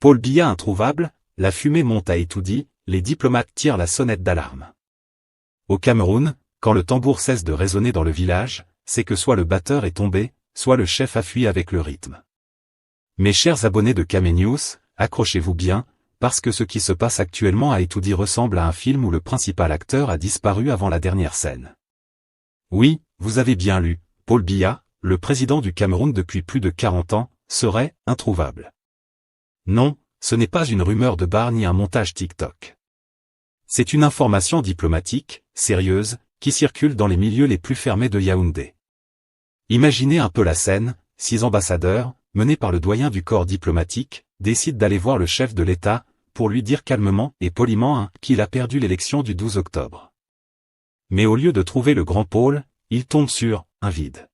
Paul Biya introuvable, la fumée monte à Etoudi, les diplomates tirent la sonnette d'alarme. Au Cameroun, quand le tambour cesse de résonner dans le village, c'est que soit le batteur est tombé, soit le chef a fui avec le rythme. Mes chers abonnés de Kame News, accrochez-vous bien, parce que ce qui se passe actuellement à Etoudi ressemble à un film où le principal acteur a disparu avant la dernière scène. Oui, vous avez bien lu, Paul Biya, le président du Cameroun depuis plus de 40 ans, serait introuvable. Non, ce n'est pas une rumeur de bar ni un montage TikTok. C'est une information diplomatique, sérieuse, qui circule dans les milieux les plus fermés de Yaoundé. Imaginez un peu la scène, 6 ambassadeurs, menés par le doyen du corps diplomatique, décident d'aller voir le chef de l'État, pour lui dire calmement et poliment qu'il a perdu l'élection du 12 octobre. Mais au lieu de trouver le grand Paul, ils tombent sur un vide.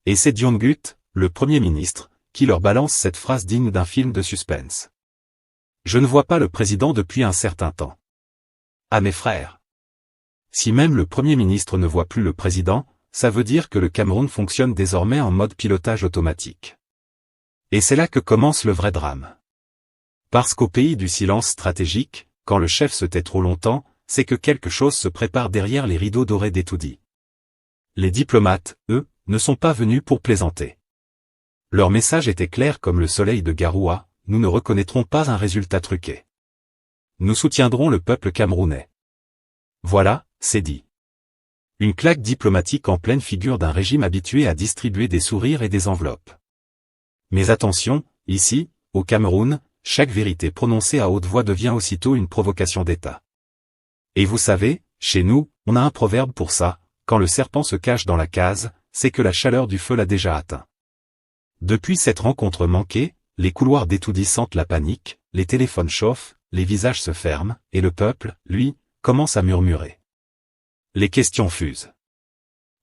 Et c'est Dion Gut, le Premier ministre, qui leur balance cette phrase digne d'un film de suspense. Je ne vois pas le président depuis un certain temps. Ah mes frères! Si même le Premier ministre ne voit plus le président, ça veut dire que le Cameroun fonctionne désormais en mode pilotage automatique. Et c'est là que commence le vrai drame. Parce qu'au pays du silence stratégique, quand le chef se tait trop longtemps, c'est que quelque chose se prépare derrière les rideaux dorés d'Etoudi. Les diplomates, eux, ne sont pas venus pour plaisanter. Leur message était clair comme le soleil de Garoua, nous ne reconnaîtrons pas un résultat truqué. Nous soutiendrons le peuple camerounais. Voilà, c'est dit. Une claque diplomatique en pleine figure d'un régime habitué à distribuer des sourires et des enveloppes. Mais attention, ici, au Cameroun, chaque vérité prononcée à haute voix devient aussitôt une provocation d'État. Et vous savez, chez nous, on a un proverbe pour ça, quand le serpent se cache dans la case, c'est que la chaleur du feu l'a déjà atteint. Depuis cette rencontre manquée, les couloirs d'Etoudi sentent la panique, les téléphones chauffent, les visages se ferment, et le peuple, lui, commence à murmurer. Les questions fusent.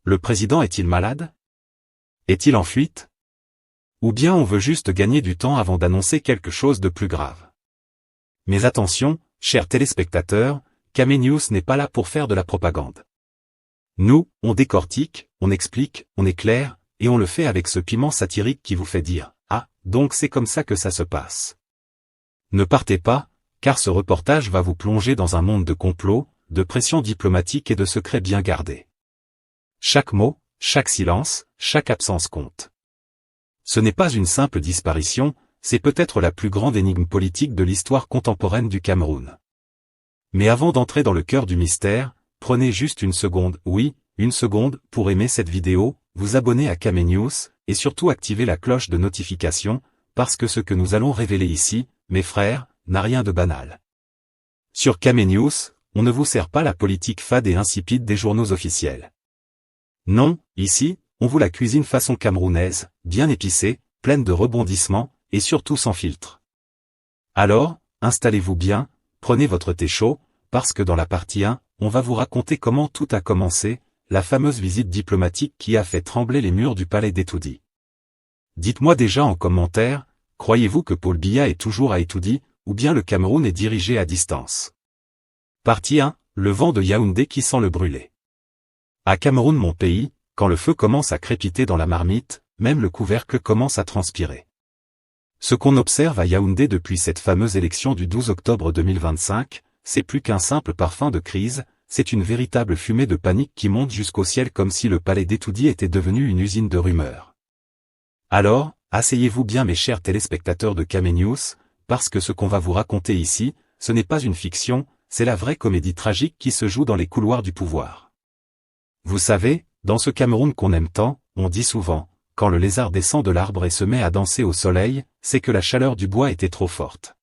Le président est-il malade? Est-il en fuite? Ou bien on veut juste gagner du temps avant d'annoncer quelque chose de plus grave? Mais attention, chers téléspectateurs, Kame News n'est pas là pour faire de la propagande. Nous, on décortique, on explique, on éclaire, et on le fait avec ce piment satirique qui vous fait dire « Ah, donc c'est comme ça que ça se passe ». Ne partez pas, car ce reportage va vous plonger dans un monde de complots, de pression diplomatique et de secrets bien gardés. Chaque mot, chaque silence, chaque absence compte. Ce n'est pas une simple disparition, c'est peut-être la plus grande énigme politique de l'histoire contemporaine du Cameroun. Mais avant d'entrer dans le cœur du mystère, prenez juste une seconde, oui, une seconde, pour aimer cette vidéo, vous abonner à Kame News, et surtout activer la cloche de notification, parce que ce que nous allons révéler ici, mes frères, n'a rien de banal. Sur Kame News, on ne vous sert pas la politique fade et insipide des journaux officiels. Non, ici, on vous la cuisine façon camerounaise, bien épicée, pleine de rebondissements, et surtout sans filtre. Alors, installez-vous bien, prenez votre thé chaud, parce que dans la partie 1, on va vous raconter comment tout a commencé, la fameuse visite diplomatique qui a fait trembler les murs du palais d'Etoudi. Dites-moi déjà en commentaire, croyez-vous que Paul Biya est toujours à Etoudi, ou bien le Cameroun est dirigé à distance? Partie 1, le vent de Yaoundé qui sent le brûler. À Cameroun mon pays, quand le feu commence à crépiter dans la marmite, même le couvercle commence à transpirer. Ce qu'on observe à Yaoundé depuis cette fameuse élection du 12 octobre 2025, c'est plus qu'un simple parfum de crise, c'est une véritable fumée de panique qui monte jusqu'au ciel comme si le palais d'Etoudi était devenu une usine de rumeurs. Alors, asseyez-vous bien mes chers téléspectateurs de Kame News, parce que ce qu'on va vous raconter ici, ce n'est pas une fiction, c'est la vraie comédie tragique qui se joue dans les couloirs du pouvoir. Vous savez, dans ce Cameroun qu'on aime tant, on dit souvent, quand le lézard descend de l'arbre et se met à danser au soleil, c'est que la chaleur du bois était trop forte.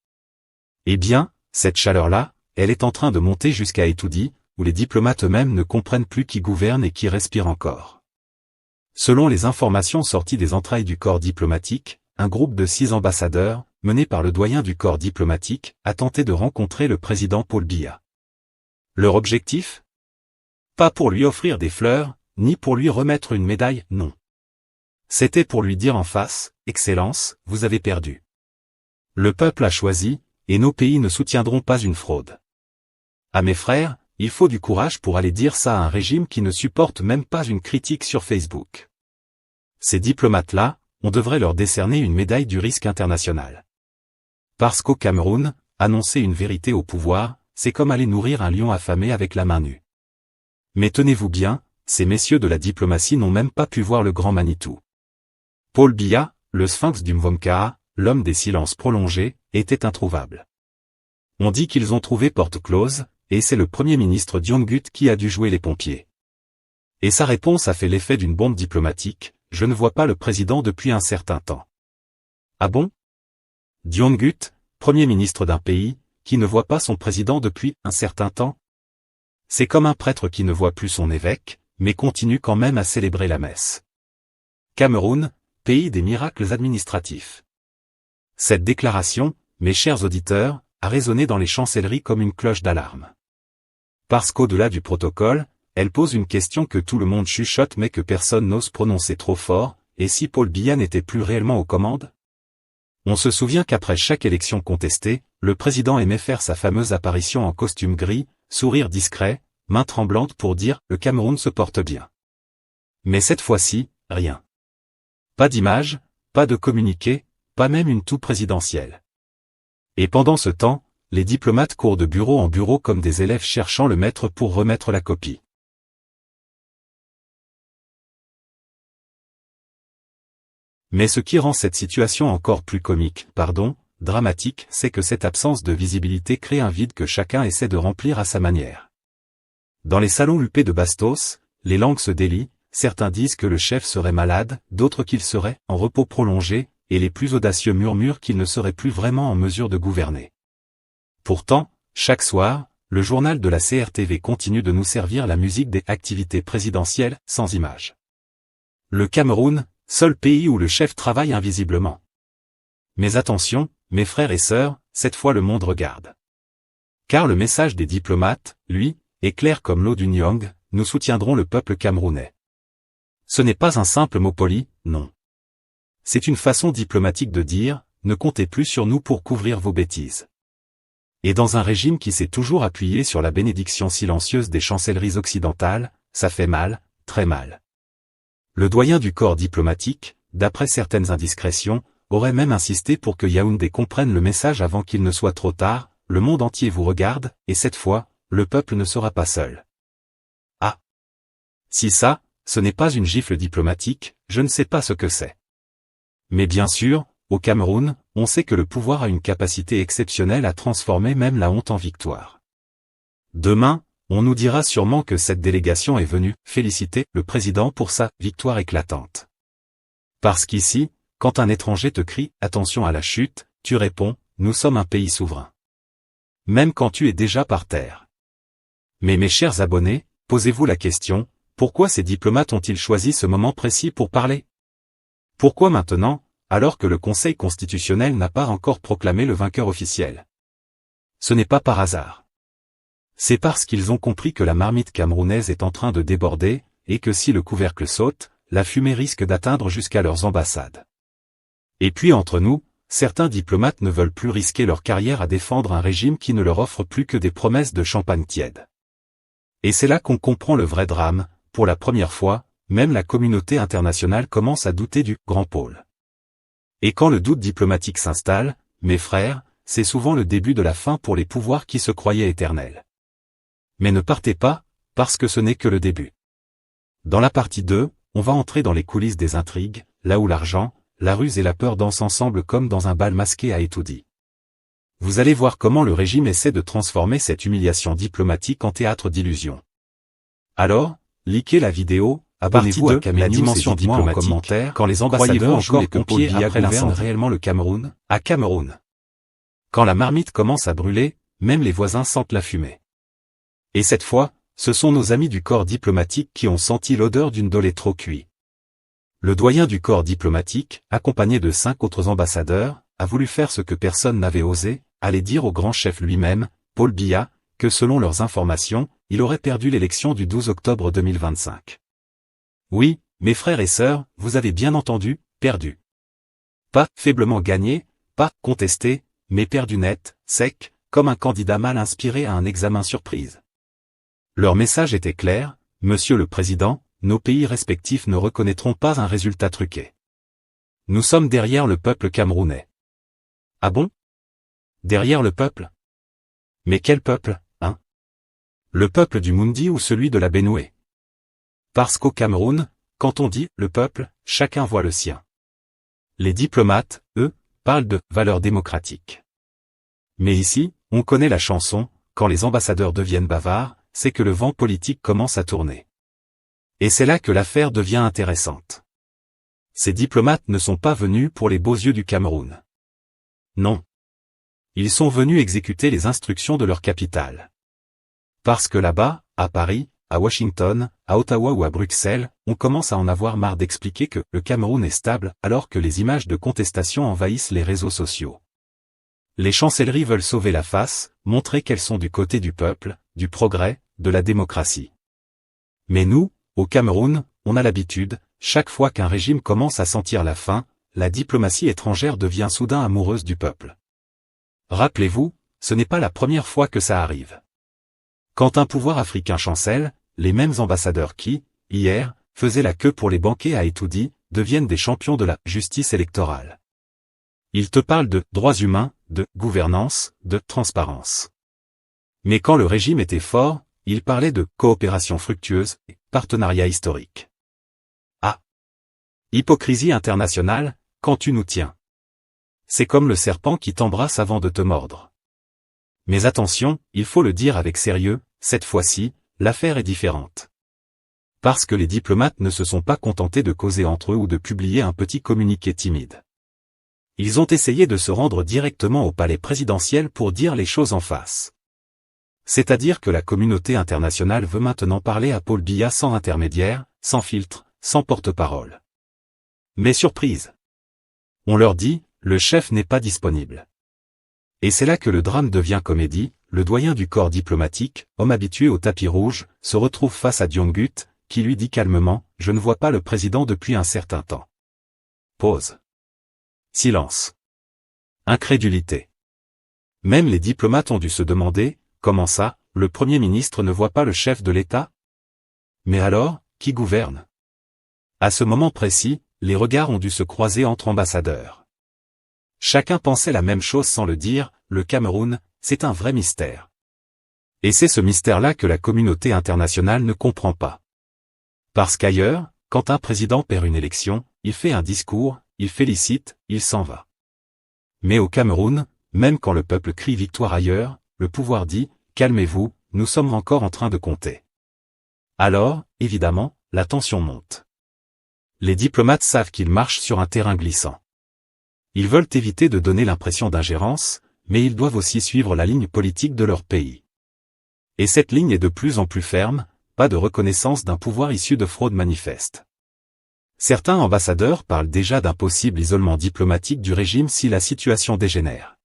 Eh bien, cette chaleur-là, elle est en train de monter jusqu'à Etoudi, où les diplomates eux-mêmes ne comprennent plus qui gouverne et qui respire encore. Selon les informations sorties des entrailles du corps diplomatique, un groupe de 6 ambassadeurs, mené par le doyen du corps diplomatique, a tenté de rencontrer le président Paul Biya. Leur objectif? Pas pour lui offrir des fleurs, ni pour lui remettre une médaille, non. C'était pour lui dire en face, « Excellence, vous avez perdu. Le peuple a choisi, et nos pays ne soutiendront pas une fraude. » À mes frères, il faut du courage pour aller dire ça à un régime qui ne supporte même pas une critique sur Facebook. Ces diplomates-là, on devrait leur décerner une médaille du risque international. Parce qu'au Cameroun, annoncer une vérité au pouvoir, c'est comme aller nourrir un lion affamé avec la main nue. Mais tenez-vous bien, ces messieurs de la diplomatie n'ont même pas pu voir le grand Manitou. Paul Biya, le sphinx du Mvomkaa, l'homme des silences prolongés, était introuvable. On dit qu'ils ont trouvé porte close, et c'est le premier ministre Dion-Gut qui a dû jouer les pompiers. Et sa réponse a fait l'effet d'une bombe diplomatique, je ne vois pas le président depuis un certain temps. Ah bon? Dion-Gut, premier ministre d'un pays, qui ne voit pas son président depuis un certain temps? C'est comme un prêtre qui ne voit plus son évêque, mais continue quand même à célébrer la messe. Cameroun, pays des miracles administratifs. Cette déclaration, mes chers auditeurs, a résonné dans les chancelleries comme une cloche d'alarme. Parce qu'au-delà du protocole, elle pose une question que tout le monde chuchote mais que personne n'ose prononcer trop fort, et si Paul Biya n'était plus réellement aux commandes? On se souvient qu'après chaque élection contestée, le président aimait faire sa fameuse apparition en costume gris, sourire discret, main tremblante pour dire « le Cameroun se porte bien ». Mais cette fois-ci, rien. Pas d'image, pas de communiqué, pas même une toux présidentielle. Et pendant ce temps, les diplomates courent de bureau en bureau comme des élèves cherchant le maître pour remettre la copie. Mais ce qui rend cette situation encore plus dramatique, c'est que cette absence de visibilité crée un vide que chacun essaie de remplir à sa manière. Dans les salons huppés de Bastos, les langues se délient, certains disent que le chef serait malade, d'autres qu'il serait en repos prolongé, et les plus audacieux murmurent qu'il ne serait plus vraiment en mesure de gouverner. Pourtant, chaque soir, le journal de la CRTV continue de nous servir la musique des activités présidentielles, sans images. Le Cameroun, seul pays où le chef travaille invisiblement. Mais attention, mes frères et sœurs, cette fois le monde regarde. Car le message des diplomates, lui, est clair comme l'eau du Nyong, nous soutiendrons le peuple camerounais. Ce n'est pas un simple mot poli, non. C'est une façon diplomatique de dire, ne comptez plus sur nous pour couvrir vos bêtises. Et dans un régime qui s'est toujours appuyé sur la bénédiction silencieuse des chancelleries occidentales, ça fait mal, très mal. Le doyen du corps diplomatique, d'après certaines indiscrétions, aurait même insisté pour que Yaoundé comprenne le message avant qu'il ne soit trop tard, le monde entier vous regarde, et cette fois, le peuple ne sera pas seul. Ah! Si ça, ce n'est pas une gifle diplomatique, je ne sais pas ce que c'est. Mais bien sûr, au Cameroun, on sait que le pouvoir a une capacité exceptionnelle à transformer même la honte en victoire. Demain, on nous dira sûrement que cette délégation est venue féliciter le président pour sa victoire éclatante. Parce qu'ici, quand un étranger te crie « attention à la chute », tu réponds « nous sommes un pays souverain ». Même quand tu es déjà par terre. Mais mes chers abonnés, posez-vous la question, pourquoi ces diplomates ont-ils choisi ce moment précis pour parler? Pourquoi maintenant, alors que le Conseil constitutionnel n'a pas encore proclamé le vainqueur officiel? Ce n'est pas par hasard. C'est parce qu'ils ont compris que la marmite camerounaise est en train de déborder, et que si le couvercle saute, la fumée risque d'atteindre jusqu'à leurs ambassades. Et puis entre nous, certains diplomates ne veulent plus risquer leur carrière à défendre un régime qui ne leur offre plus que des promesses de champagne tiède. Et c'est là qu'on comprend le vrai drame, pour la première fois, même la communauté internationale commence à douter du « grand pôle ». Et quand le doute diplomatique s'installe, mes frères, c'est souvent le début de la fin pour les pouvoirs qui se croyaient éternels. Mais ne partez pas, parce que ce n'est que le début. Dans la partie 2, on va entrer dans les coulisses des intrigues, là où l'argent, la ruse et la peur dansent ensemble comme dans un bal masqué à Etoudi. Vous allez voir comment le régime essaie de transformer cette humiliation diplomatique en théâtre d'illusions. Alors, likez la vidéo, abonnez-vous à la dimension diplomatique en commentaire, quand les ambassadeurs jouent les pompiers après l'incendie réellement le Cameroun, à Cameroun. Quand la marmite commence à brûler, même les voisins sentent la fumée. Et cette fois, ce sont nos amis du corps diplomatique qui ont senti l'odeur d'une dolée trop cuite. Le doyen du corps diplomatique, accompagné de 5 autres ambassadeurs, a voulu faire ce que personne n'avait osé, aller dire au grand chef lui-même, Paul Biya, que selon leurs informations, il aurait perdu l'élection du 12 octobre 2025. Oui, mes frères et sœurs, vous avez bien entendu, perdu. Pas faiblement gagné, pas contesté, mais perdu net, sec, comme un candidat mal inspiré à un examen surprise. Leur message était clair, Monsieur le Président, nos pays respectifs ne reconnaîtront pas un résultat truqué. Nous sommes derrière le peuple camerounais. Ah bon? derrière le peuple. Mais quel peuple, hein? Le peuple du Mundi ou celui de la Benoué? Parce qu'au Cameroun, quand on dit « le peuple », chacun voit le sien. Les diplomates, eux, parlent de « valeurs démocratiques ». Mais ici, on connaît la chanson, quand les ambassadeurs deviennent bavards, c'est que le vent politique commence à tourner. Et c'est là que l'affaire devient intéressante. Ces diplomates ne sont pas venus pour les beaux yeux du Cameroun. Non. Ils sont venus exécuter les instructions de leur capitale. Parce que là-bas, à Paris, à Washington, à Ottawa ou à Bruxelles, on commence à en avoir marre d'expliquer que le Cameroun est stable alors que les images de contestation envahissent les réseaux sociaux. Les chancelleries veulent sauver la face, montrer qu'elles sont du côté du peuple, du progrès, de la démocratie. Mais nous, au Cameroun, on a l'habitude, chaque fois qu'un régime commence à sentir la faim, la diplomatie étrangère devient soudain amoureuse du peuple. Rappelez-vous, ce n'est pas la première fois que ça arrive. Quand un pouvoir africain chancelle, les mêmes ambassadeurs qui, hier, faisaient la queue pour les banquets à Etoudi, deviennent des champions de la justice électorale. Ils te parlent de droits humains, de gouvernance, de transparence. Mais quand le régime était fort, ils parlaient de coopération fructueuse et partenariat historique. Ah! Hypocrisie internationale, quand tu nous tiens. C'est comme le serpent qui t'embrasse avant de te mordre. Mais attention, il faut le dire avec sérieux, cette fois-ci, l'affaire est différente. Parce que les diplomates ne se sont pas contentés de causer entre eux ou de publier un petit communiqué timide. Ils ont essayé de se rendre directement au palais présidentiel pour dire les choses en face. C'est-à-dire que la communauté internationale veut maintenant parler à Paul Biya sans intermédiaire, sans filtre, sans porte-parole. Mais surprise! On leur dit, le chef n'est pas disponible. Et c'est là que le drame devient comédie, le doyen du corps diplomatique, homme habitué au tapis rouge, se retrouve face à Dion-Gut, qui lui dit calmement, « Je ne vois pas le président depuis un certain temps. » Pause. Silence. Incrédulité. Même les diplomates ont dû se demander, comment ça, le Premier ministre ne voit pas le chef de l'État? Mais alors, qui gouverne? À ce moment précis, les regards ont dû se croiser entre ambassadeurs. Chacun pensait la même chose sans le dire, le Cameroun, c'est un vrai mystère. Et c'est ce mystère-là que la communauté internationale ne comprend pas. Parce qu'ailleurs, quand un président perd une élection, il fait un discours, il félicite, il s'en va. Mais au Cameroun, même quand le peuple crie victoire ailleurs, le pouvoir dit, calmez-vous, nous sommes encore en train de compter. Alors, évidemment, la tension monte. Les diplomates savent qu'ils marchent sur un terrain glissant. Ils veulent éviter de donner l'impression d'ingérence, mais ils doivent aussi suivre la ligne politique de leur pays. Et cette ligne est de plus en plus ferme, pas de reconnaissance d'un pouvoir issu de fraude manifeste. Certains ambassadeurs parlent déjà d'un possible isolement diplomatique du régime si la situation dégénère.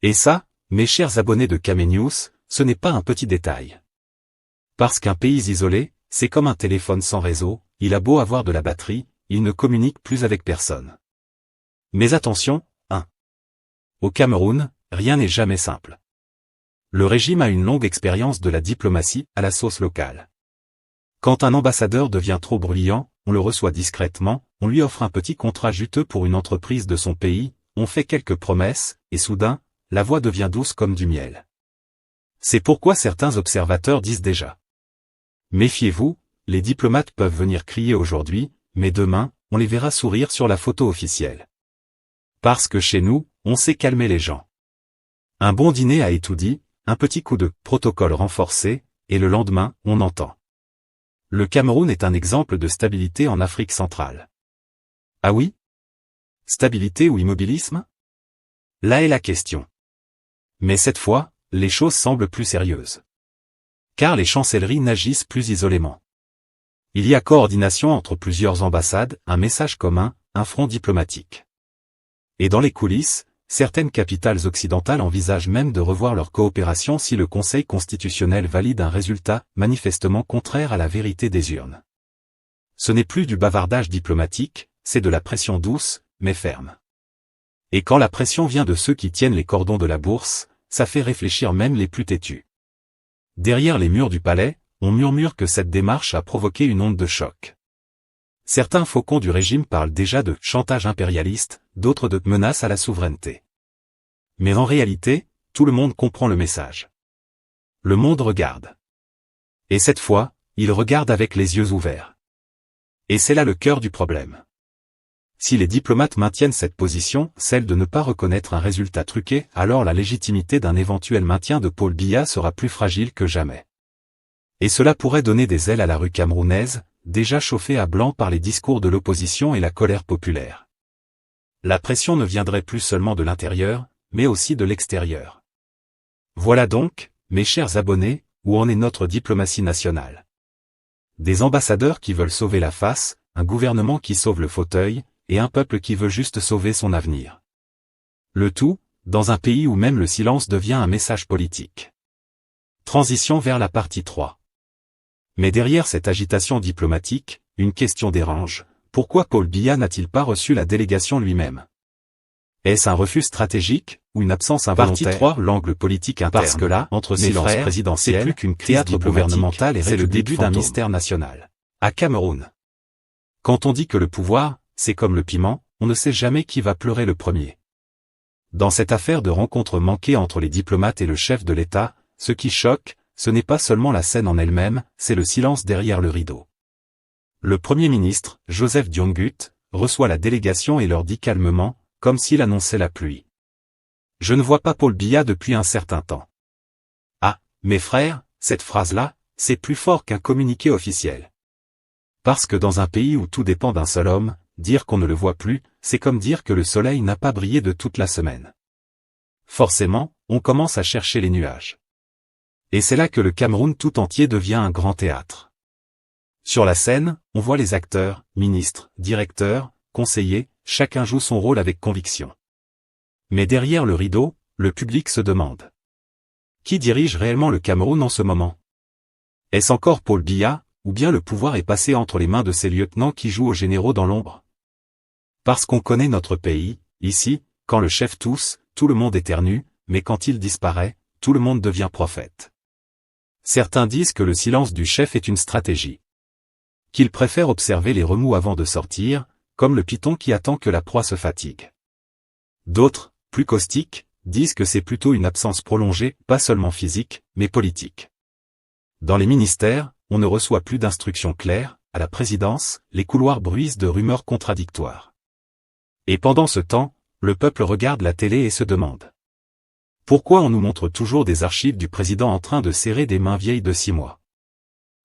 Et ça, mes chers abonnés de Kame News, ce n'est pas un petit détail. Parce qu'un pays isolé, c'est comme un téléphone sans réseau, il a beau avoir de la batterie, il ne communique plus avec personne. Mais attention, au Cameroun, rien n'est jamais simple. Le régime a une longue expérience de la diplomatie à la sauce locale. Quand un ambassadeur devient trop bruyant, on le reçoit discrètement, on lui offre un petit contrat juteux pour une entreprise de son pays, on fait quelques promesses, et soudain, la voix devient douce comme du miel. C'est pourquoi certains observateurs disent déjà. Méfiez-vous, les diplomates peuvent venir crier aujourd'hui, mais demain, on les verra sourire sur la photo officielle. Parce que chez nous, on sait calmer les gens. Un bon dîner à Etoudi, un petit coup de protocole renforcé, et le lendemain, on entend. Le Cameroun est un exemple de stabilité en Afrique centrale. Ah oui? Stabilité ou immobilisme? Là est la question. Mais cette fois, les choses semblent plus sérieuses. Car les chancelleries n'agissent plus isolément. Il y a coordination entre plusieurs ambassades, un message commun, un front diplomatique. Et dans les coulisses, certaines capitales occidentales envisagent même de revoir leur coopération si le Conseil constitutionnel valide un résultat manifestement contraire à la vérité des urnes. Ce n'est plus du bavardage diplomatique, c'est de la pression douce, mais ferme. Et quand la pression vient de ceux qui tiennent les cordons de la bourse, ça fait réfléchir même les plus têtus. Derrière les murs du palais, on murmure que cette démarche a provoqué une onde de choc. Certains faucons du régime parlent déjà de chantage impérialiste, d'autres de menaces à la souveraineté. Mais en réalité, tout le monde comprend le message. Le monde regarde. Et cette fois, il regarde avec les yeux ouverts. Et c'est là le cœur du problème. Si les diplomates maintiennent cette position, celle de ne pas reconnaître un résultat truqué, alors la légitimité d'un éventuel maintien de Paul Biya sera plus fragile que jamais. Et cela pourrait donner des ailes à la rue camerounaise, déjà chauffée à blanc par les discours de l'opposition et la colère populaire. La pression ne viendrait plus seulement de l'intérieur, mais aussi de l'extérieur. Voilà donc, mes chers abonnés, où en est notre diplomatie nationale. Des ambassadeurs qui veulent sauver la face, un gouvernement qui sauve le fauteuil, et un peuple qui veut juste sauver son avenir. Le tout, dans un pays où même le silence devient un message politique. Transition vers la partie 3. Mais derrière cette agitation diplomatique, une question dérange. Pourquoi Paul Biya n'a-t-il pas reçu la délégation lui-même? Est-ce un refus stratégique, ou une absence involontaire? Partie 3, l'angle politique interne. Parce que là, entre silence présidentiel, c'est plus qu'une crise gouvernementale et c'est le début d'un mystère national. À Cameroun. Quand on dit que le pouvoir, c'est comme le piment, on ne sait jamais qui va pleurer le premier. Dans cette affaire de rencontre manquée entre les diplomates et le chef de l'État, ce qui choque, ce n'est pas seulement la scène en elle-même, c'est le silence derrière le rideau. Le Premier ministre, Joseph Dion-Gut, reçoit la délégation et leur dit calmement, comme s'il annonçait la pluie. Je ne vois pas Paul Biya depuis un certain temps. Ah, mes frères, cette phrase-là, c'est plus fort qu'un communiqué officiel. Parce que dans un pays où tout dépend d'un seul homme, dire qu'on ne le voit plus, c'est comme dire que le soleil n'a pas brillé de toute la semaine. Forcément, on commence à chercher les nuages. Et c'est là que le Cameroun tout entier devient un grand théâtre. Sur la scène, on voit les acteurs, ministres, directeurs, conseillers, chacun joue son rôle avec conviction. Mais derrière le rideau, le public se demande. Qui dirige réellement le Cameroun en ce moment? Est-ce encore Paul Biya, ou bien le pouvoir est passé entre les mains de ces lieutenants qui jouent aux généraux dans l'ombre? Parce qu'on connaît notre pays, ici, quand le chef tousse, tout le monde éternue, mais quand il disparaît, tout le monde devient prophète. Certains disent que le silence du chef est une stratégie. Qu'il préfère observer les remous avant de sortir, comme le python qui attend que la proie se fatigue. D'autres, plus caustiques, disent que c'est plutôt une absence prolongée, pas seulement physique, mais politique. Dans les ministères, on ne reçoit plus d'instructions claires, à la présidence, les couloirs bruissent de rumeurs contradictoires. Et pendant ce temps, le peuple regarde la télé et se demande. Pourquoi on nous montre toujours des archives du président en train de serrer des mains vieilles de 6 mois?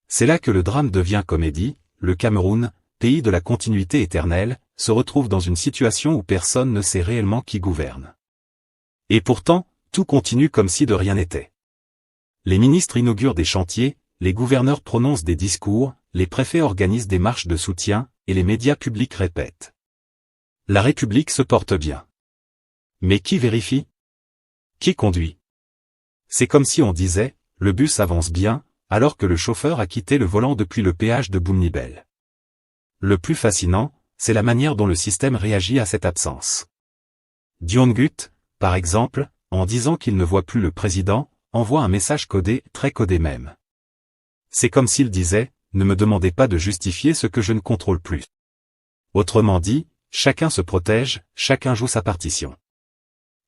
C'est là que le drame devient comédie, le Cameroun, pays de la continuité éternelle, se retrouve dans une situation où personne ne sait réellement qui gouverne. Et pourtant, tout continue comme si de rien n'était. Les ministres inaugurent des chantiers, les gouverneurs prononcent des discours, les préfets organisent des marches de soutien, et les médias publics répètent. La République se porte bien. Mais qui vérifie? Qui conduit? C'est comme si on disait, le bus avance bien, alors que le chauffeur a quitté le volant depuis le péage de Boumnibel. Le plus fascinant, c'est la manière dont le système réagit à cette absence. Dion-Gut, par exemple, en disant qu'il ne voit plus le président, envoie un message codé, très codé même. C'est comme s'il disait, ne me demandez pas de justifier ce que je ne contrôle plus. Autrement dit, chacun se protège, chacun joue sa partition.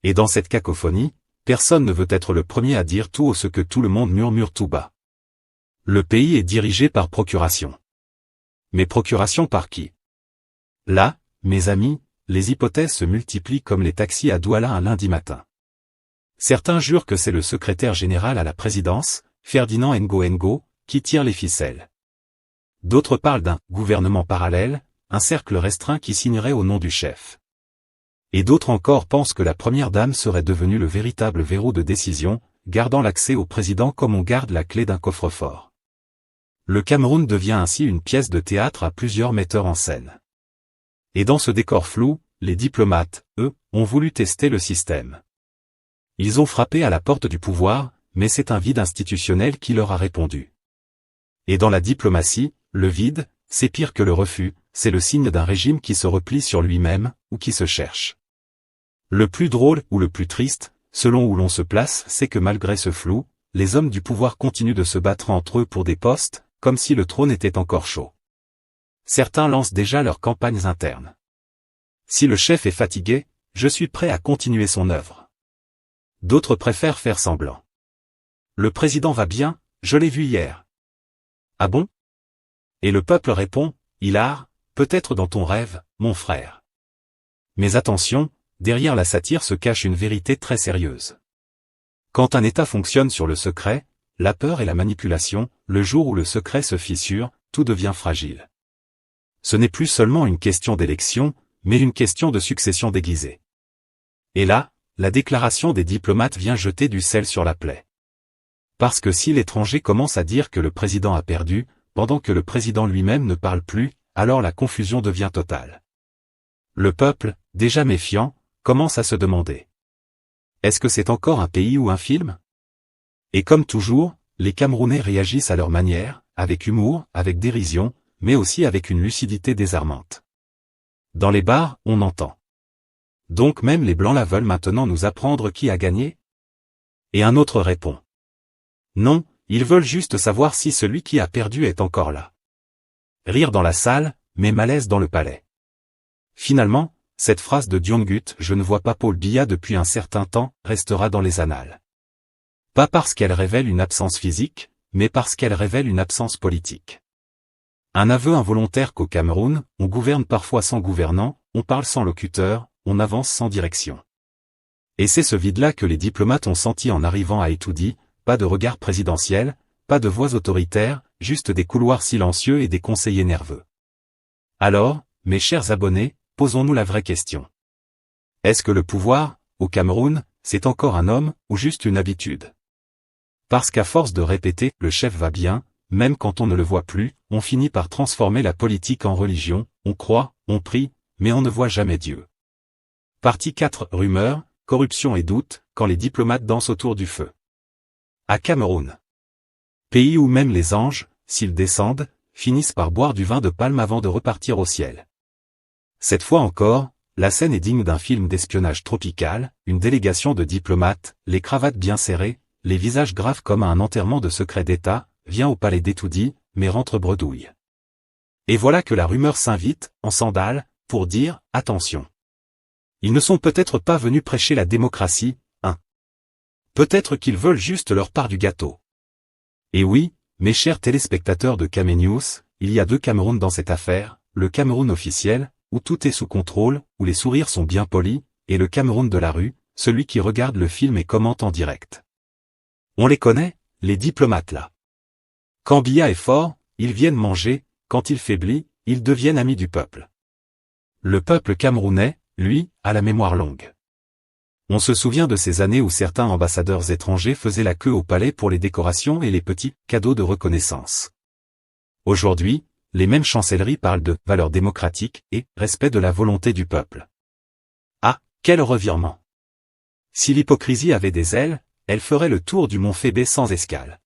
Et dans cette cacophonie, personne ne veut être le premier à dire tout haut ce que tout le monde murmure tout bas. Le pays est dirigé par procuration. Mais procuration par qui? Là, mes amis, les hypothèses se multiplient comme les taxis à Douala un lundi matin. Certains jurent que c'est le secrétaire général à la présidence, Ferdinand Ngo, qui tire les ficelles. D'autres parlent d'un « gouvernement parallèle », un cercle restreint qui signerait au nom du chef. Et d'autres encore pensent que la première dame serait devenue le véritable verrou de décision, gardant l'accès au président comme on garde la clé d'un coffre-fort. Le Cameroun devient ainsi une pièce de théâtre à plusieurs metteurs en scène. Et dans ce décor flou, les diplomates, eux, ont voulu tester le système. Ils ont frappé à la porte du pouvoir, mais c'est un vide institutionnel qui leur a répondu. Et dans la diplomatie, le vide, c'est pire que le refus, c'est le signe d'un régime qui se replie sur lui-même, ou qui se cherche. Le plus drôle ou le plus triste, selon où l'on se place, c'est que malgré ce flou, les hommes du pouvoir continuent de se battre entre eux pour des postes, comme si le trône était encore chaud. Certains lancent déjà leurs campagnes internes. Si le chef est fatigué, je suis prêt à continuer son œuvre. D'autres préfèrent faire semblant. Le président va bien, je l'ai vu hier. Ah bon? Et le peuple répond, hilar, peut-être dans ton rêve, mon frère. Mais attention, derrière la satire se cache une vérité très sérieuse. Quand un État fonctionne sur le secret, la peur et la manipulation, le jour où le secret se fissure, tout devient fragile. Ce n'est plus seulement une question d'élection, mais une question de succession déguisée. Et là, la déclaration des diplomates vient jeter du sel sur la plaie. Parce que si l'étranger commence à dire que le président a perdu, pendant que le président lui-même ne parle plus, alors la confusion devient totale. Le peuple, déjà méfiant, commence à se demander. Est-ce que c'est encore un pays ou un film? Et comme toujours, les Camerounais réagissent à leur manière, avec humour, avec dérision, mais aussi avec une lucidité désarmante. Dans les bars, on entend. Donc même les Blancs la veulent maintenant nous apprendre qui a gagné? Et un autre répond. Non, ils veulent juste savoir si celui qui a perdu est encore là. Rire dans la salle, mais malaise dans le palais. Finalement, cette phrase de Diangut « Je ne vois pas Paul Biya depuis un certain temps » restera dans les annales. Pas parce qu'elle révèle une absence physique, mais parce qu'elle révèle une absence politique. Un aveu involontaire qu'au Cameroun, on gouverne parfois sans gouvernant, on parle sans locuteur, on avance sans direction. Et c'est ce vide-là que les diplomates ont senti en arrivant à Etoudi, pas de regard présidentiel, pas de voix autoritaire, juste des couloirs silencieux et des conseillers nerveux. Alors, mes chers abonnés, posons-nous la vraie question. Est-ce que le pouvoir, au Cameroun, c'est encore un homme, ou juste une habitude? Parce qu'à force de répéter « le chef va bien », même quand on ne le voit plus, on finit par transformer la politique en religion, on croit, on prie, mais on ne voit jamais Dieu. Partie 4. Rumeurs, corruption et doute, quand les diplomates dansent autour du feu. À Cameroun. Pays où même les anges, s'ils descendent, finissent par boire du vin de palme avant de repartir au ciel. Cette fois encore, la scène est digne d'un film d'espionnage tropical, une délégation de diplomates, les cravates bien serrées, les visages graves comme à un enterrement de secret d'État, vient au palais d'Etoudi, mais rentre bredouille. Et voilà que la rumeur s'invite, en sandales, pour dire « Attention ». Ils ne sont peut-être pas venus prêcher la démocratie, hein. Peut-être qu'ils veulent juste leur part du gâteau. Et oui, mes chers téléspectateurs de Camenews, il y a deux Cameroun dans cette affaire, le Cameroun officiel, où tout est sous contrôle, où les sourires sont bien polis, et le Cameroun de la rue, celui qui regarde le film et commente en direct. On les connaît, les diplomates là. Quand Biya est fort, ils viennent manger, quand il faiblit, ils deviennent amis du peuple. Le peuple camerounais, lui, a la mémoire longue. On se souvient de ces années où certains ambassadeurs étrangers faisaient la queue au palais pour les décorations et les petits cadeaux de reconnaissance. Aujourd'hui, les mêmes chancelleries parlent de valeurs démocratiques et respect de la volonté du peuple. Ah, quel revirement! Si l'hypocrisie avait des ailes, elle ferait le tour du mont Phébé sans escale.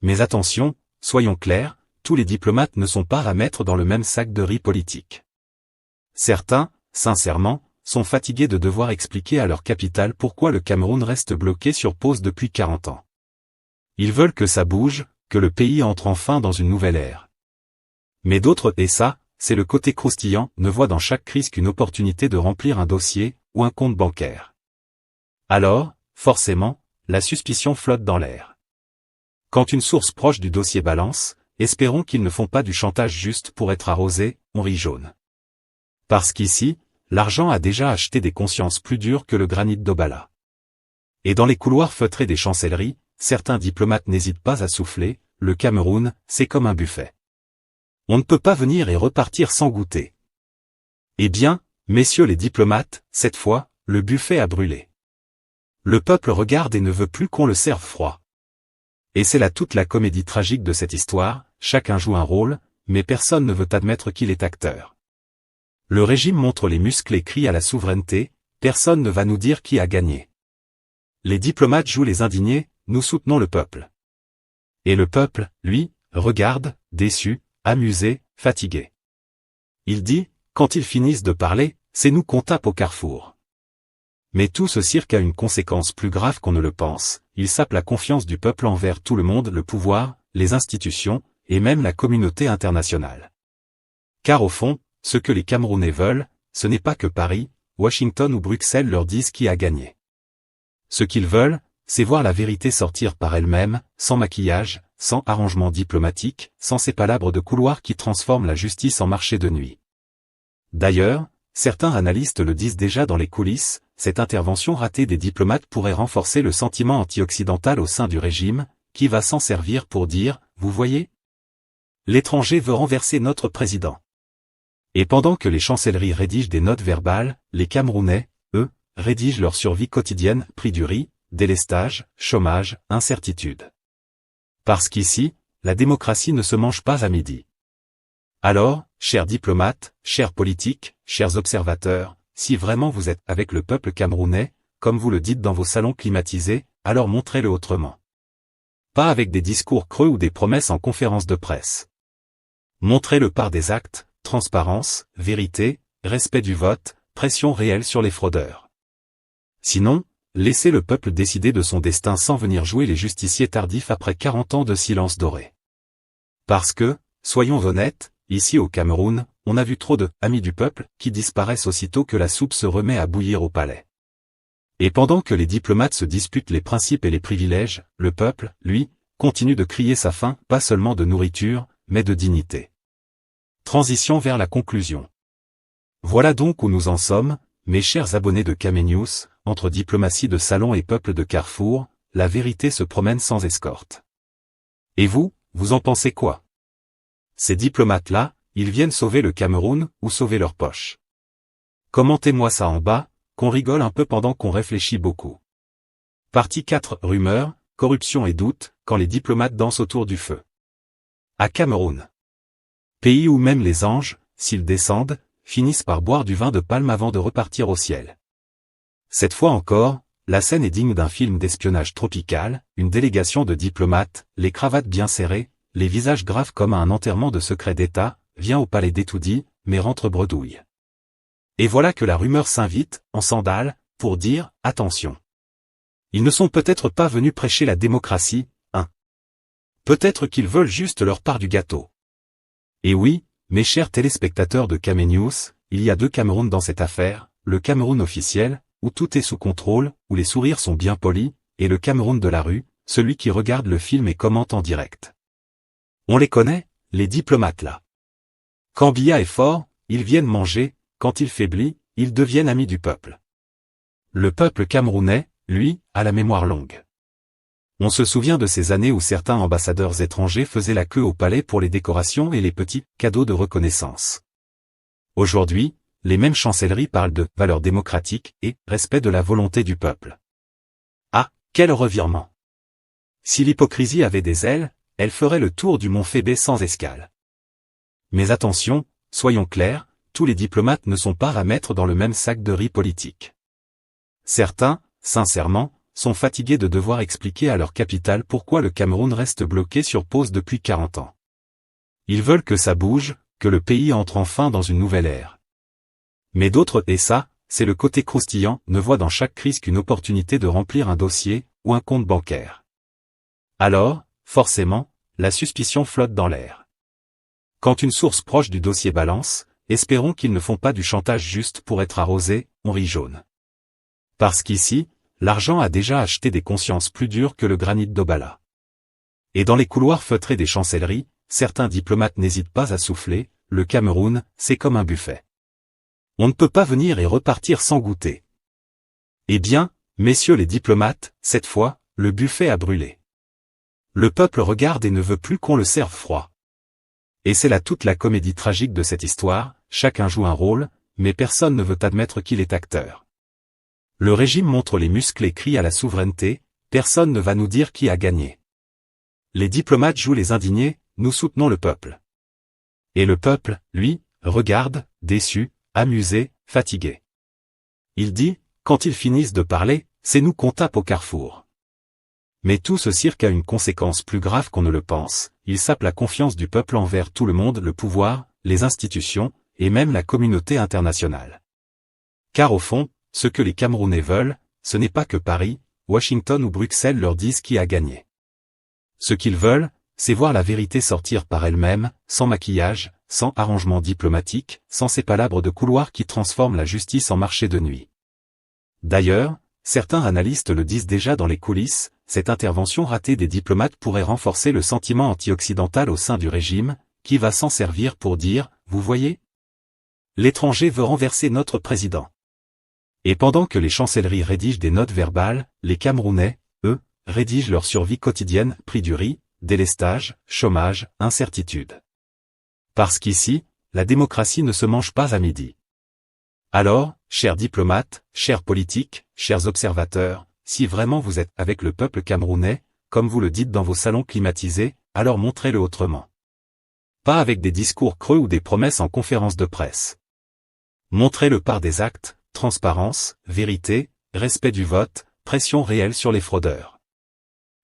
Mais attention, soyons clairs, tous les diplomates ne sont pas à mettre dans le même sac de riz politique. Certains, sincèrement, sont fatigués de devoir expliquer à leur capitale pourquoi le Cameroun reste bloqué sur pause depuis 40 ans. Ils veulent que ça bouge, que le pays entre enfin dans une nouvelle ère. Mais d'autres, et ça, c'est le côté croustillant, ne voient dans chaque crise qu'une opportunité de remplir un dossier, ou un compte bancaire. Alors, forcément, la suspicion flotte dans l'air. Quand une source proche du dossier balance, espérons qu'ils ne font pas du chantage juste pour être arrosés, on rit jaune. Parce qu'ici, l'argent a déjà acheté des consciences plus dures que le granit d'Obala. Et dans les couloirs feutrés des chancelleries, certains diplomates n'hésitent pas à souffler, le Cameroun, c'est comme un buffet. On ne peut pas venir et repartir sans goûter. Eh bien, messieurs les diplomates, cette fois, le buffet a brûlé. Le peuple regarde et ne veut plus qu'on le serve froid. Et c'est là toute la comédie tragique de cette histoire, chacun joue un rôle, mais personne ne veut admettre qu'il est acteur. Le régime montre les muscles et crie à la souveraineté, personne ne va nous dire qui a gagné. Les diplomates jouent les indignés, nous soutenons le peuple. Et le peuple, lui, regarde, déçu, amusé, fatigué. Il dit, quand ils finissent de parler, c'est nous qu'on tape au carrefour. Mais tout ce cirque a une conséquence plus grave qu'on ne le pense, il sape la confiance du peuple envers tout le monde, le pouvoir, les institutions, et même la communauté internationale. Car au fond, ce que les Camerounais veulent, ce n'est pas que Paris, Washington ou Bruxelles leur disent qui a gagné. Ce qu'ils veulent, c'est voir la vérité sortir par elle-même, sans maquillage, sans arrangement diplomatique, sans ces palabres de couloir qui transforment la justice en marché de nuit. D'ailleurs, certains analystes le disent déjà dans les coulisses, cette intervention ratée des diplomates pourrait renforcer le sentiment anti-occidental au sein du régime, qui va s'en servir pour dire, vous voyez, l'étranger veut renverser notre président. Et pendant que les chancelleries rédigent des notes verbales, les Camerounais, eux, rédigent leur survie quotidienne, prix du riz, délestage, chômage, incertitude. Parce qu'ici, la démocratie ne se mange pas à midi. Alors, chers diplomates, chers politiques, chers observateurs, si vraiment vous êtes avec le peuple camerounais, comme vous le dites dans vos salons climatisés, alors montrez-le autrement. Pas avec des discours creux ou des promesses en conférence de presse. Montrez-le par des actes, transparence, vérité, respect du vote, pression réelle sur les fraudeurs. Sinon, laissez le peuple décider de son destin sans venir jouer les justiciers tardifs après 40 ans de silence doré. Parce que, soyons honnêtes, ici au Cameroun, on a vu trop de « amis du peuple » qui disparaissent aussitôt que la soupe se remet à bouillir au palais. Et pendant que les diplomates se disputent les principes et les privilèges, le peuple, lui, continue de crier sa faim, pas seulement de nourriture, mais de dignité. Transition vers la conclusion. Voilà donc où nous en sommes, mes chers abonnés de Caménews, entre diplomatie de salon et peuple de Carrefour, la vérité se promène sans escorte. Et vous, vous en pensez quoi? Ces diplomates-là, ils viennent sauver le Cameroun, ou sauver leur poche? Commentez-moi ça en bas, qu'on rigole un peu pendant qu'on réfléchit beaucoup. Partie 4. Rumeurs, corruption et doute, quand les diplomates dansent autour du feu. À Cameroun. Pays où même les anges, s'ils descendent, finissent par boire du vin de palme avant de repartir au ciel. Cette fois encore, la scène est digne d'un film d'espionnage tropical, une délégation de diplomates, les cravates bien serrées, les visages graves comme à un enterrement de secret d'État, vient au palais d'Etoudi, mais rentre bredouille. Et voilà que la rumeur s'invite, en sandales, pour dire « Attention ». Ils ne sont peut-être pas venus prêcher la démocratie, hein. Peut-être qu'ils veulent juste leur part du gâteau. Et oui, mes chers téléspectateurs de Caménews, il y a deux Cameroun dans cette affaire, le Cameroun officiel, où tout est sous contrôle, où les sourires sont bien polis, et le Cameroun de la rue, celui qui regarde le film et commente en direct. On les connaît, les diplomates là. Quand Biya est fort, ils viennent manger, quand il faiblit, ils deviennent amis du peuple. Le peuple camerounais, lui, a la mémoire longue. On se souvient de ces années où certains ambassadeurs étrangers faisaient la queue au palais pour les décorations et les petits cadeaux de reconnaissance. Aujourd'hui, les mêmes chancelleries parlent de valeurs démocratiques et respect de la volonté du peuple. Ah, quel revirement! Si l'hypocrisie avait des ailes, elle ferait le tour du mont Phébé sans escale. Mais attention, soyons clairs, tous les diplomates ne sont pas à mettre dans le même sac de riz politique. Certains, sincèrement, sont fatigués de devoir expliquer à leur capitale pourquoi le Cameroun reste bloqué sur pause depuis 40 ans. Ils veulent que ça bouge, que le pays entre enfin dans une nouvelle ère. Mais d'autres, et ça, c'est le côté croustillant, ne voient dans chaque crise qu'une opportunité de remplir un dossier, ou un compte bancaire. Alors, forcément, la suspicion flotte dans l'air. Quand une source proche du dossier balance, espérons qu'ils ne font pas du chantage juste pour être arrosés, on rit jaune. Parce qu'ici, l'argent a déjà acheté des consciences plus dures que le granit d'Obala. Et dans les couloirs feutrés des chancelleries, certains diplomates n'hésitent pas à souffler, le Cameroun, c'est comme un buffet. On ne peut pas venir et repartir sans goûter. Eh bien, messieurs les diplomates, cette fois, le buffet a brûlé. Le peuple regarde et ne veut plus qu'on le serve froid. Et c'est là toute la comédie tragique de cette histoire, chacun joue un rôle, mais personne ne veut admettre qu'il est acteur. Le régime montre les muscles et crie à la souveraineté, personne ne va nous dire qui a gagné. Les diplomates jouent les indignés, nous soutenons le peuple. Et le peuple, lui, regarde, déçu, amusé, fatigué. Il dit, quand ils finissent de parler, c'est nous qu'on tape au carrefour. Mais tout ce cirque a une conséquence plus grave qu'on ne le pense, il sape la confiance du peuple envers tout le monde, le pouvoir, les institutions, et même la communauté internationale. Car au fond, ce que les Camerounais veulent, ce n'est pas que Paris, Washington ou Bruxelles leur disent qui a gagné. Ce qu'ils veulent, c'est voir la vérité sortir par elle-même, sans maquillage, sans arrangement diplomatique, sans ces palabres de couloir qui transforment la justice en marché de nuit. D'ailleurs, certains analystes le disent déjà dans les coulisses, cette intervention ratée des diplomates pourrait renforcer le sentiment anti-occidental au sein du régime, qui va s'en servir pour dire, vous voyez, l'étranger veut renverser notre président. Et pendant que les chancelleries rédigent des notes verbales, les Camerounais, eux, rédigent leur survie quotidienne, prix du riz, délestage, chômage, incertitude. Parce qu'ici, la démocratie ne se mange pas à midi. Alors, chers diplomates, chers politiques, chers observateurs, si vraiment vous êtes avec le peuple camerounais, comme vous le dites dans vos salons climatisés, alors montrez-le autrement. Pas avec des discours creux ou des promesses en conférence de presse. Montrez-le par des actes, transparence, vérité, respect du vote, pression réelle sur les fraudeurs.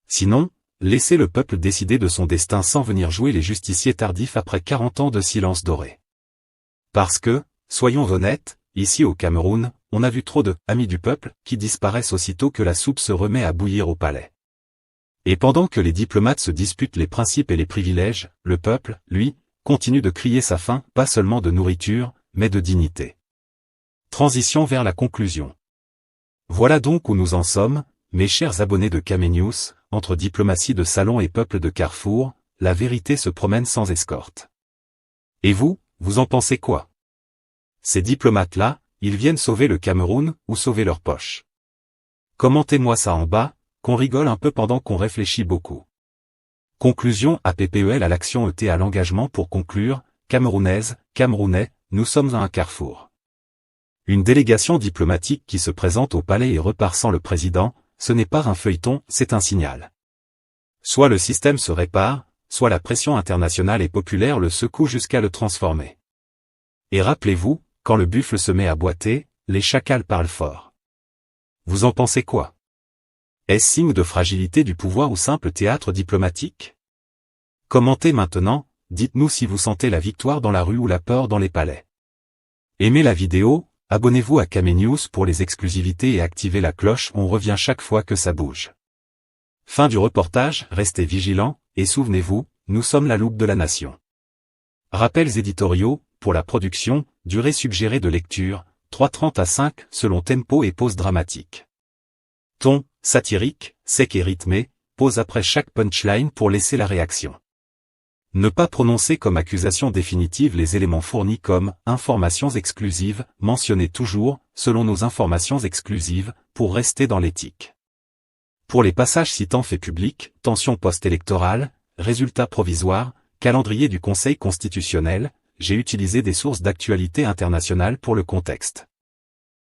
Sinon, laissez le peuple décider de son destin sans venir jouer les justiciers tardifs après 40 ans de silence doré. Parce que, soyons honnêtes, ici au Cameroun, on a vu trop de « amis du peuple » qui disparaissent aussitôt que la soupe se remet à bouillir au palais. Et pendant que les diplomates se disputent les principes et les privilèges, le peuple, lui, continue de crier sa faim, pas seulement de nourriture, mais de dignité. Transition vers la conclusion. Voilà donc où nous en sommes, mes chers abonnés de Camenews, entre diplomatie de salon et peuple de Carrefour, la vérité se promène sans escorte. Et vous, vous en pensez quoi? Ces diplomates-là, ils viennent sauver le Cameroun, ou sauver leur poche? Commentez-moi ça en bas, qu'on rigole un peu pendant qu'on réfléchit beaucoup. Conclusion APPEL à l'action ET à l'engagement pour conclure, Camerounaises, Camerounais, nous sommes à un carrefour. Une délégation diplomatique qui se présente au palais et repart sans le président, ce n'est pas un feuilleton, c'est un signal. Soit le système se répare, soit la pression internationale et populaire le secoue jusqu'à le transformer. Et rappelez-vous, quand le buffle se met à boiter, les chacals parlent fort. Vous en pensez quoi? Est-ce signe de fragilité du pouvoir ou simple théâtre diplomatique? Commentez maintenant, dites-nous si vous sentez la victoire dans la rue ou la peur dans les palais. Aimez la vidéo, abonnez-vous à Camenews pour les exclusivités et activez la cloche, on revient chaque fois que ça bouge. Fin du reportage, restez vigilants, et souvenez-vous, nous sommes la loupe de la nation. Rappels éditoriaux, pour la production, durée suggérée de lecture, 3:30 à 5 selon tempo et pause dramatique. Ton, satirique, sec et rythmé, pause après chaque punchline pour laisser la réaction. Ne pas prononcer comme accusation définitive les éléments fournis comme informations exclusives, mentionnez toujours, selon nos informations exclusives, pour rester dans l'éthique. Pour les passages citant faits publics, tension post-électorale, résultats provisoires, calendrier du Conseil constitutionnel, j'ai utilisé des sources d'actualité internationale pour le contexte.